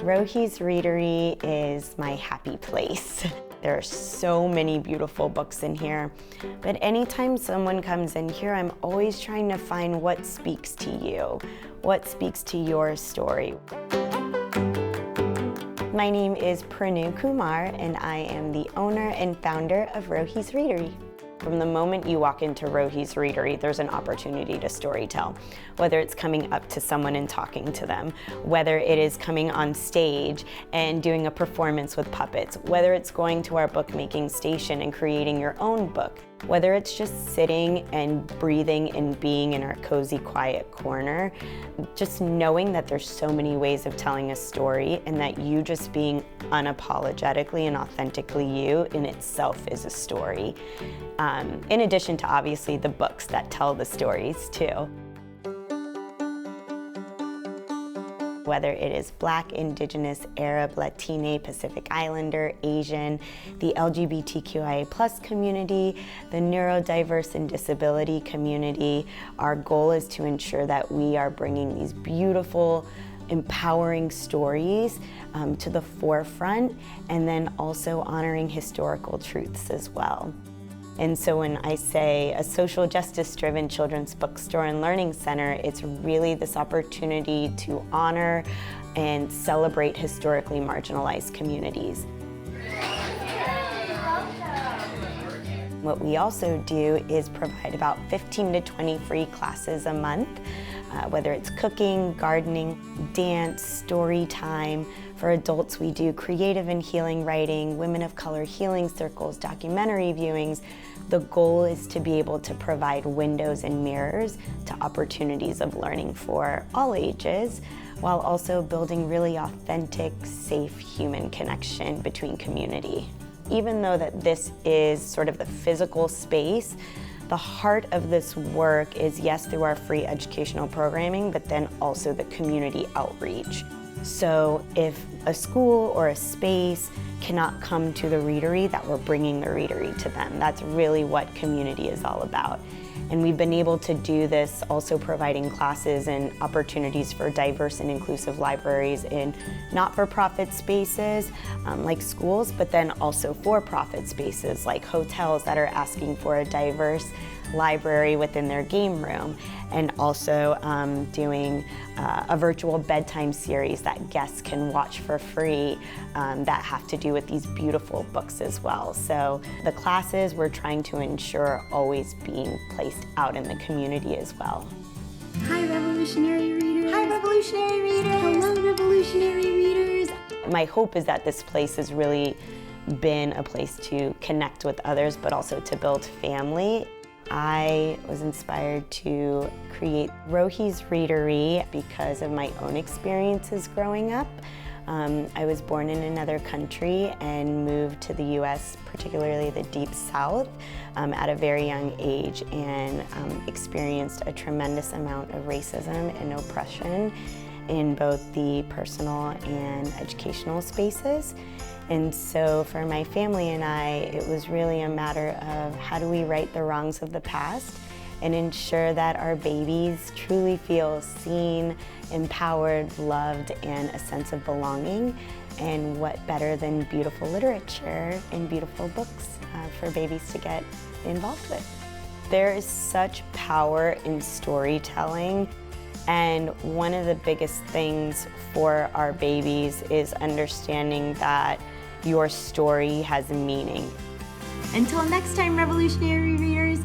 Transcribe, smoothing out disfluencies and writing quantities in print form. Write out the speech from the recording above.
Rohi's Readery is my happy place. There are so many beautiful books in here, but anytime someone comes in here, I'm always trying to find what speaks to you, what speaks to your story. My name is Pranu Kumar, and I am the owner and founder of Rohi's Readery. From the moment you walk into Rohi's Readery, there's an opportunity to storytell. Whether it's coming up to someone and talking to them, whether it is coming on stage and doing a performance with puppets, whether it's going to our bookmaking station and creating your own book, whether it's just sitting and breathing and being in our cozy, quiet corner, just knowing that there's so many ways of telling a story and that you just being unapologetically and authentically you in itself is a story. In addition to obviously the books that tell the stories too. Whether it is Black, Indigenous, Arab, Latine, Pacific Islander, Asian, the LGBTQIA+ community, the neurodiverse and disability community, our goal is to ensure that we are bringing these beautiful, empowering stories to the forefront, and then also honoring historical truths as well. And so when I say a social justice-driven children's bookstore and learning center, it's really this opportunity to honor and celebrate historically marginalized communities. What we also do is provide about 15 to 20 free classes a month, whether it's cooking, gardening, dance, story time. For adults, we do creative and healing writing, women of color healing circles, documentary viewings. The goal is to be able to provide windows and mirrors to opportunities of learning for all ages, while also building really authentic, safe human connection between community. Even though that this is sort of the physical space, the heart of this work is, yes, through our free educational programming, but then also the community outreach. So if a school or a space cannot come to the Readery, that we're bringing the Readery to them. That's really what community is all about. And we've been able to do this also providing classes and opportunities for diverse and inclusive libraries in not-for-profit spaces like schools, but then also for-profit spaces like hotels that are asking for a diverse library within their game room, and also doing a virtual bedtime series that guests can watch for free that have to do with these beautiful books as well. So the classes we're trying to ensure are always being placed out in the community as well. Hi, Revolutionary Readers. Hi, Revolutionary Readers. Hello, Revolutionary Readers. My hope is that this place has really been a place to connect with others, but also to build family. I was inspired to create Rohi's Readery because of my own experiences growing up. I was born in another country and moved to the US, particularly the Deep South, at a very young age, and experienced a tremendous amount of racism and oppression in both the personal and educational spaces. And so for my family and I, it was really a matter of how do we right the wrongs of the past and ensure that our babies truly feel seen, empowered, loved, and a sense of belonging. And what better than beautiful literature and beautiful books for babies to get involved with. There is such power in storytelling. And one of the biggest things for our babies is understanding that your story has meaning. Until next time, Revolutionary Readers,